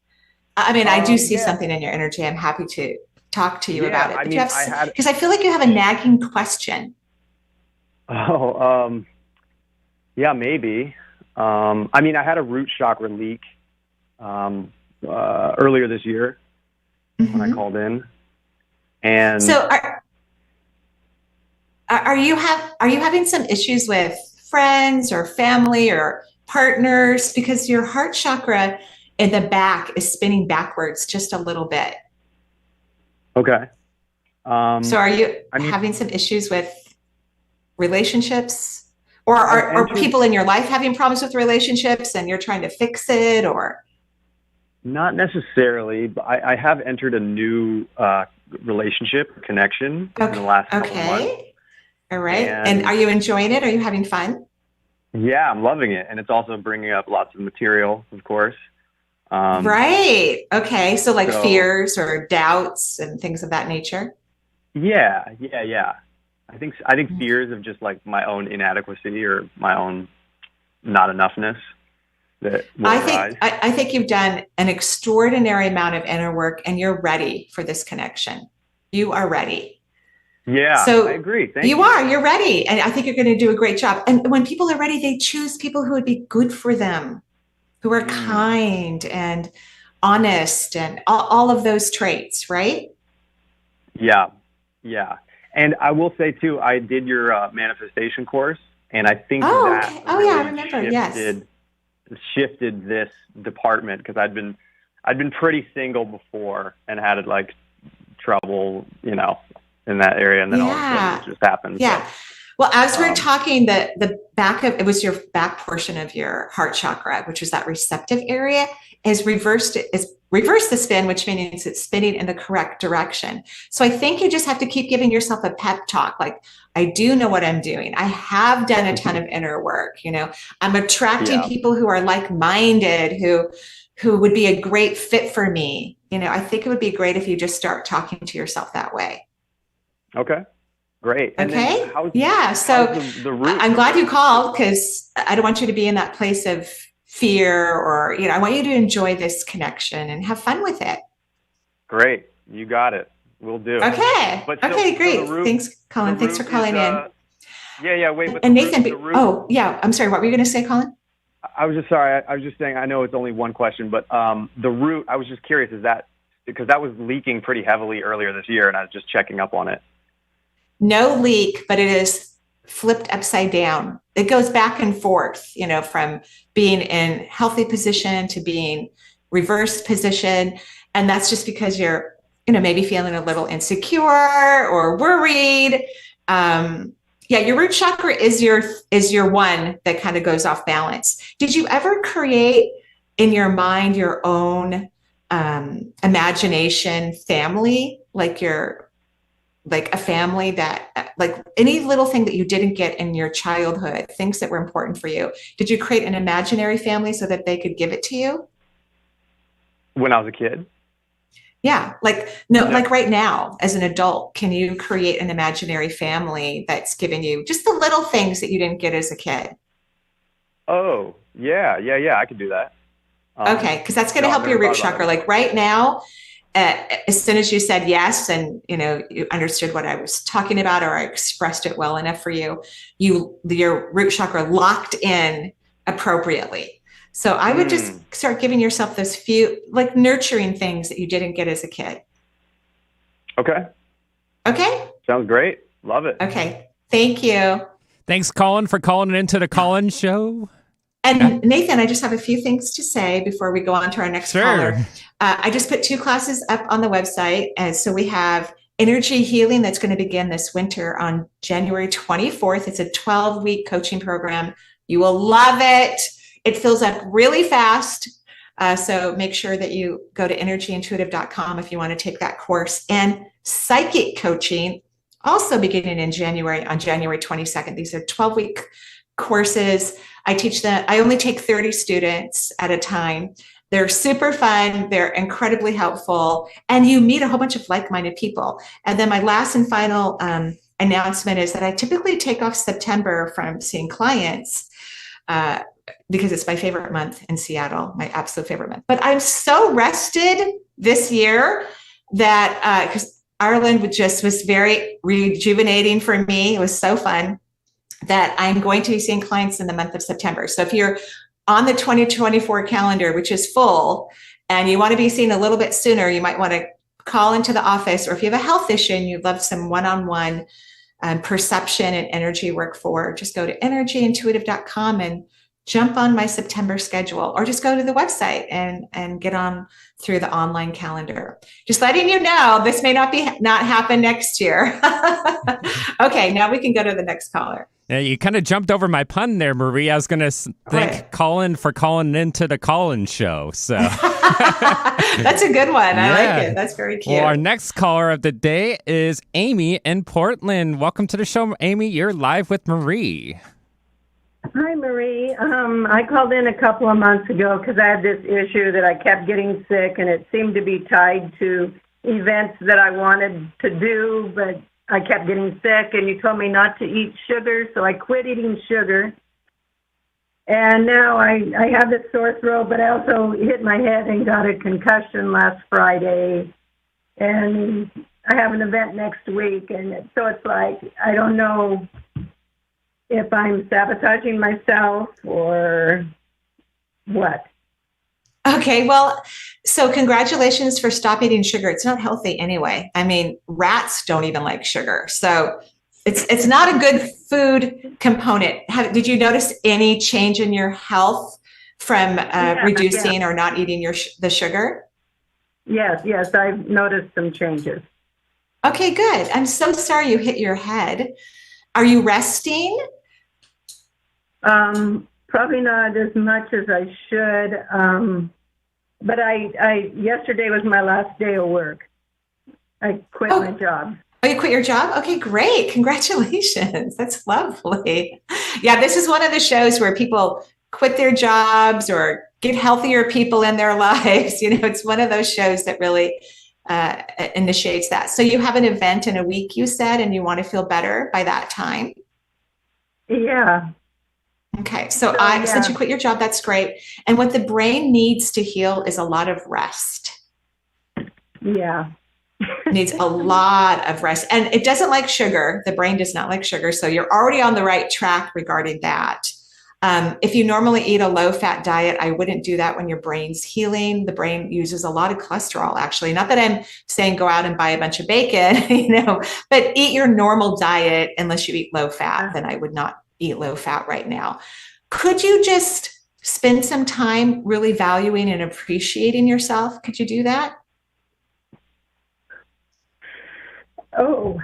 [SPEAKER 7] I mean, I do see something in your energy. I'm happy to talk to you about it.
[SPEAKER 9] I mean,
[SPEAKER 7] because I feel like you have a nagging question.
[SPEAKER 9] Oh, yeah, maybe. I mean, I had a root chakra leak earlier this year when I called in, and
[SPEAKER 7] so are you having some issues with friends or family or partners, because your heart chakra in the back is spinning backwards just a little bit?
[SPEAKER 9] Okay.
[SPEAKER 7] So are you having some issues with relationships, or are people in your life having problems with relationships and you're trying to fix it, or?
[SPEAKER 9] Not necessarily, but I have entered a new relationship connection in the last couple of months.
[SPEAKER 7] All right. And are you enjoying it? Are you having fun?
[SPEAKER 9] Yeah, I'm loving it. And it's also bringing up lots of material, of course.
[SPEAKER 7] Right. Okay. So fears or doubts and things of that nature?
[SPEAKER 9] Yeah. I think fears of just like my own inadequacy or my own not enoughness.
[SPEAKER 7] I think you've done an extraordinary amount of inner work and you're ready for this connection. You are ready.
[SPEAKER 9] Yeah,
[SPEAKER 7] so
[SPEAKER 9] I agree. Thank
[SPEAKER 7] you. You're ready. And I think you're going to do a great job. And when people are ready, they choose people who would be good for them, who are kind and honest and all of those traits, right?
[SPEAKER 9] Yeah. And I will say too, I did your manifestation course, and I think
[SPEAKER 7] I remember.
[SPEAKER 9] Shifted this department, because I'd been pretty single before and had like trouble, in that area, and then all of a sudden it just happened.
[SPEAKER 7] Yeah. So, well, as we're talking, the back of it was your back portion of your heart chakra, which is that receptive area, is reversed the spin, which means it's spinning in the correct direction. So I think you just have to keep giving yourself a pep talk. Like, I do know what I'm doing. I have done a ton of inner work. I'm attracting people who are like-minded, who would be a great fit for me. I think it would be great if you just start talking to yourself that way.
[SPEAKER 9] Okay. Great. And
[SPEAKER 7] okay. So I'm glad you called, because I don't want you to be in that place of fear, or, I want you to enjoy this connection and have fun with it.
[SPEAKER 9] Great. You got it. We'll do.
[SPEAKER 7] Okay. Great. Thanks, Colin. Thanks for calling in.
[SPEAKER 9] Wait. But
[SPEAKER 7] and Nathan, I'm sorry. What were you going to say, Colin?
[SPEAKER 9] I was just sorry. I was just saying, I know it's only one question, but the root, I was just curious, is that because that was leaking pretty heavily earlier this year, and I was just checking up on it.
[SPEAKER 7] No leak, but it is flipped upside down. It goes back and forth, from being in healthy position to being reversed position. And that's just because you're, maybe feeling a little insecure or worried. Your root chakra is your one that kind of goes off balance. Did you ever create in your mind your own imagination family, like a family that, like any little thing that you didn't get in your childhood, things that were important for you? Did you create an imaginary family so that they could give it to you?
[SPEAKER 9] When I was a kid?
[SPEAKER 7] Yeah. Like right now as an adult, can you create an imaginary family that's giving you just the little things that you didn't get as a kid?
[SPEAKER 9] Oh, yeah. I could do that.
[SPEAKER 7] Okay. Because that's going to help your root chakra. Like right now, as soon as you said yes, and you understood what I was talking about, or I expressed it well enough for you, your root chakra locked in appropriately. So I would just start giving yourself those few, like, nurturing things that you didn't get as a kid.
[SPEAKER 9] Okay. Sounds great. Love it.
[SPEAKER 7] Okay. Thank you.
[SPEAKER 2] Thanks, Colin, for calling into the Colin Show.
[SPEAKER 7] And Nathan, I just have a few things to say before we go on to our next caller. I just put 2 classes up on the website. And so we have energy healing that's going to begin this winter on January 24th. It's a 12-week coaching program. You will love it. It fills up really fast. So make sure that you go to energyintuitive.com if you want to take that course. And psychic coaching, also beginning in January, on January 22nd. These are 12-week courses. I teach them. I only take 30 students at a time. They're super fun. They're incredibly helpful. And you meet a whole bunch of like-minded people. And then my last and final announcement is that I typically take off September from seeing clients because it's my favorite month in Seattle, my absolute favorite month. But I'm so rested this year that because Ireland was very rejuvenating for me. It was so fun that I'm going to be seeing clients in the month of September. So if you're on the 2024 calendar, which is full, and you want to be seen a little bit sooner, you might want to call into the office, or if you have a health issue and you'd love some one-on-one perception and energy work for, just go to energyintuitive.com and jump on my September schedule, or just go to the website and get on through the online calendar. Just letting you know, this may not happen next year. Okay, now we can go to the next caller.
[SPEAKER 2] Yeah, you kind of jumped over my pun there, Marie. I was going to thank Colin for calling into the Colin show. So
[SPEAKER 7] that's a good one. I like it. That's very cute.
[SPEAKER 2] Well, our next caller of the day is Amy in Portland. Welcome to the show, Amy. You're live with Marie.
[SPEAKER 10] Hi, Marie. I called in a couple of months ago because I had this issue that I kept getting sick, and it seemed to be tied to events that I wanted to do, but I kept getting sick, and you told me not to eat sugar, so I quit eating sugar. And now I have this sore throat, but I also hit my head and got a concussion last Friday, and I have an event next week, and so it's like I don't know if I'm sabotaging myself or what.
[SPEAKER 7] Okay, well, so congratulations for stop eating sugar. It's not healthy anyway. I mean, rats don't even like sugar. So it's not a good food component. Did you notice any change in your health from reducing or not eating the sugar?
[SPEAKER 10] Yes, I've noticed some changes.
[SPEAKER 7] Okay, good. I'm so sorry you hit your head. Are you resting?
[SPEAKER 10] Probably not as much as I should. But I yesterday was my last day of work. I quit my job.
[SPEAKER 7] Oh, you quit your job? Okay, great. Congratulations. That's lovely. Yeah, this is one of the shows where people quit their jobs or get healthier people in their lives. You know, it's one of those shows that really initiates that. So you have an event in a week, you said, and you want to feel better by that time?
[SPEAKER 10] Yeah.
[SPEAKER 7] Okay, so since you quit your job, that's great. And what the brain needs to heal is a lot of rest.
[SPEAKER 10] Yeah.
[SPEAKER 7] It needs a lot of rest. And it doesn't like sugar. The brain does not like sugar. So you're already on the right track regarding that. If you normally eat a low-fat diet, I wouldn't do that when your brain's healing. The brain uses a lot of cholesterol, actually. Not that I'm saying go out and buy a bunch of bacon, but eat your normal diet unless you eat low-fat. Then I would not eat low fat right now. Could you just spend some time really valuing and appreciating yourself? Could you do that?
[SPEAKER 10] Oh.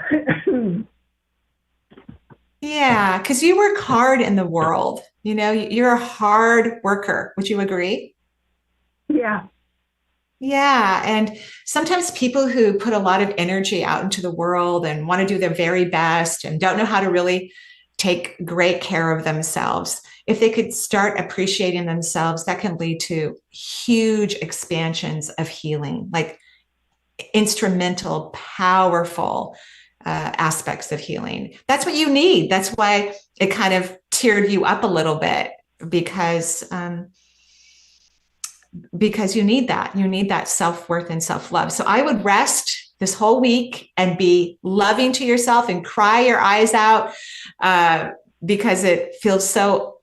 [SPEAKER 7] Yeah, because you work hard in the world. You're a hard worker. Would you agree?
[SPEAKER 10] Yeah.
[SPEAKER 7] Yeah. And sometimes people who put a lot of energy out into the world and want to do their very best and don't know how to really take great care of themselves. If they could start appreciating themselves, that can lead to huge expansions of healing, like instrumental, powerful aspects of healing. That's what you need. That's why it kind of tiered you up a little bit because you need that. You need that self-worth and self-love. So I would rest this whole week and be loving to yourself and cry your eyes out because it feels so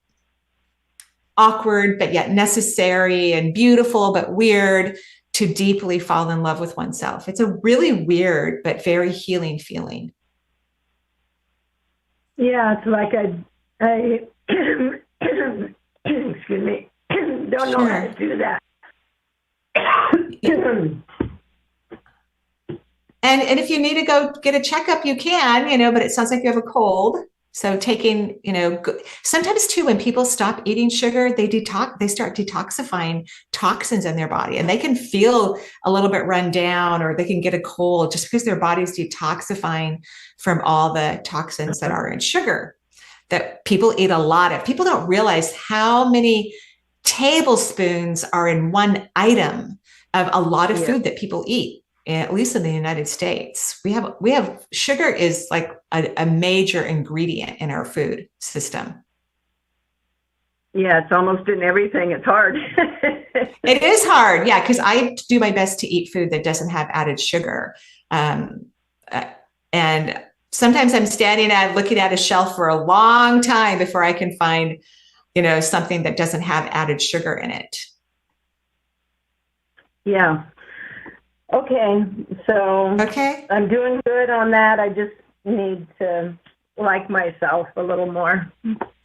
[SPEAKER 7] awkward, but yet necessary, and beautiful, but weird to deeply fall in love with oneself. It's a really weird, but very healing feeling.
[SPEAKER 10] Yeah, it's like I excuse me, don't know how to do that.
[SPEAKER 7] And if you need to go get a checkup, you can, but it sounds like you have a cold. So taking, sometimes too, when people stop eating sugar, they start detoxifying toxins in their body, and they can feel a little bit run down, or they can get a cold just because their body's detoxifying from all the toxins that are in sugar that people eat a lot of. People don't realize how many tablespoons are in one item of a lot of food that people eat. At least in the United States, we have sugar is like a major ingredient in our food system.
[SPEAKER 10] Yeah, it's almost in everything. It's hard.
[SPEAKER 7] It is hard, yeah, because I do my best to eat food that doesn't have added sugar. And sometimes I'm looking at a shelf for a long time before I can find, something that doesn't have added sugar in it.
[SPEAKER 10] Yeah. Okay, so I'm doing good on that. I just need to like myself a little more.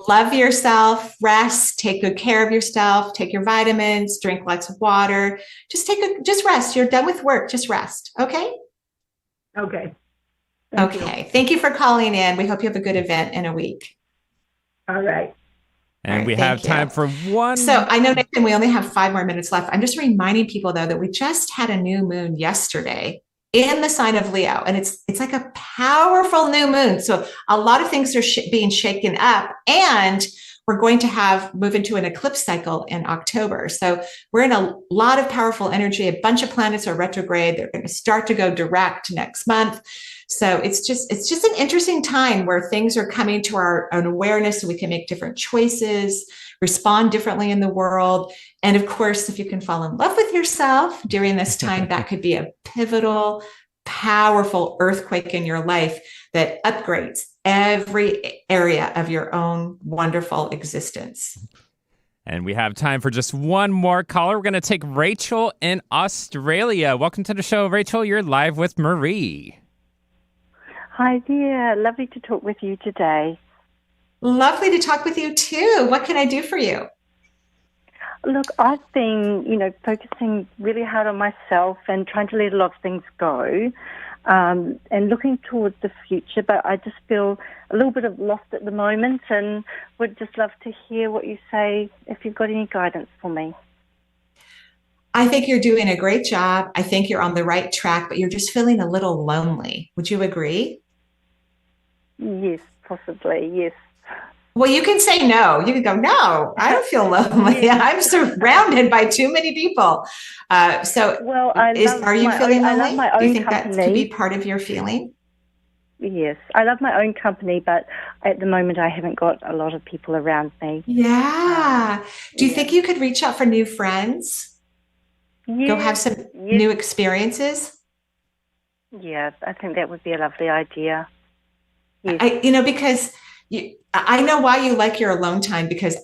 [SPEAKER 7] Love yourself, rest, take good care of yourself, take your vitamins, drink lots of water. Just rest. You're done with work. Just rest. Okay?
[SPEAKER 10] Okay.
[SPEAKER 7] Thank you for calling in. We hope you have a good event in a week.
[SPEAKER 10] All right.
[SPEAKER 2] And we have time for one.
[SPEAKER 7] So I know, Nathan, we only have 5 more minutes left. I'm just reminding people, though, that we just had a new moon yesterday in the sign of Leo, and it's like a powerful new moon. So a lot of things are being shaken up, and we're going to move into an eclipse cycle in October. So we're in a lot of powerful energy. A bunch of planets are retrograde. They're going to start to go direct next month. So it's just an interesting time where things are coming to our own awareness, so we can make different choices, respond differently in the world. And of course, if you can fall in love with yourself during this time, that could be a pivotal, powerful earthquake in your life that upgrades every area of your own wonderful existence.
[SPEAKER 2] And we have time for just one more caller. We're going to take Rachel in Australia. Welcome to the show, Rachel. You're live with Marie.
[SPEAKER 11] Hi there. Lovely to talk with you today.
[SPEAKER 7] Lovely to talk with you too. What can I do for you?
[SPEAKER 11] Look, I've been, focusing really hard on myself and trying to let a lot of things go, and looking towards the future, but I just feel a little bit of lost at the moment, and would just love to hear what you say if you've got any guidance for me.
[SPEAKER 7] I think you're doing a great job. I think you're on the right track, but you're just feeling a little lonely. Would you agree?
[SPEAKER 11] Yes, possibly, yes.
[SPEAKER 7] Well, you can say no. You can go, no, I don't feel lonely. I'm surrounded by too many people. Are you feeling lonely? Do you think that could be part of your feeling?
[SPEAKER 11] Yes, I love my own company, but at the moment I haven't got a lot of people around me.
[SPEAKER 7] Yeah. Do you think you could reach out for new friends?
[SPEAKER 11] Yes.
[SPEAKER 7] Go have some new experiences?
[SPEAKER 11] Yeah, I think that would be a lovely idea. Yes.
[SPEAKER 7] Because I know why you like your alone time, because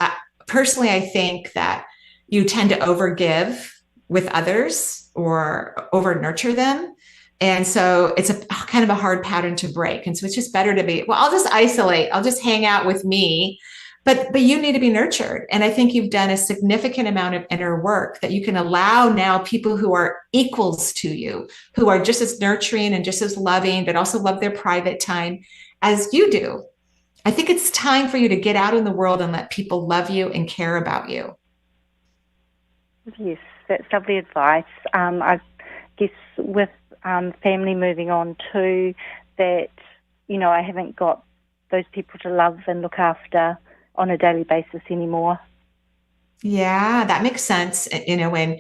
[SPEAKER 7] personally, I think that you tend to overgive with others or over nurture them. And so it's a kind of a hard pattern to break. And so it's just better to be, I'll just isolate. I'll just hang out with me. But you need to be nurtured. And I think you've done a significant amount of inner work that you can allow now people who are equals to you, who are just as nurturing and just as loving, but also love their private time as you do. I think it's time for you to get out in the world and let people love you and care about you.
[SPEAKER 11] Yes, that's lovely advice. I guess with family moving on too, that, I haven't got those people to love and look after on a daily basis anymore.
[SPEAKER 7] Yeah, that makes sense. When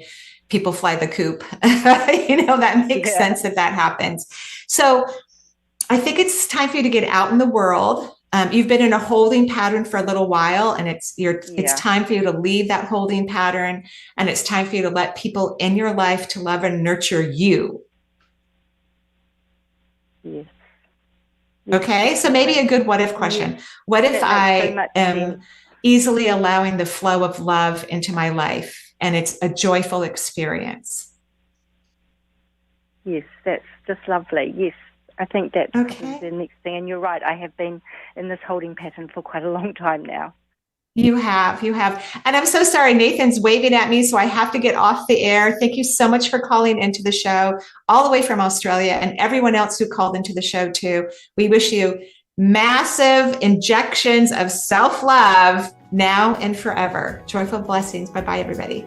[SPEAKER 7] people fly the coop, that makes sense that happens. So I think it's time for you to get out in the world. You've been in a holding pattern for a little while, and it's time for you to leave that holding pattern, and it's time for you to let people in your life to love and nurture you.
[SPEAKER 11] Yes.
[SPEAKER 7] Okay, so maybe a good what if question. What if I am easily allowing the flow of love into my life and it's a joyful experience?
[SPEAKER 11] Yes, that's just lovely. Yes, I think that's the next thing. And you're right, I have been in this holding pattern for quite a long time now.
[SPEAKER 7] You have. And I'm so sorry, Nathan's waving at me, so I have to get off the air. Thank you so much for calling into the show, all the way from Australia, and everyone else who called into the show too. We wish you massive injections of self-love now and forever. Joyful blessings. Bye-bye, everybody.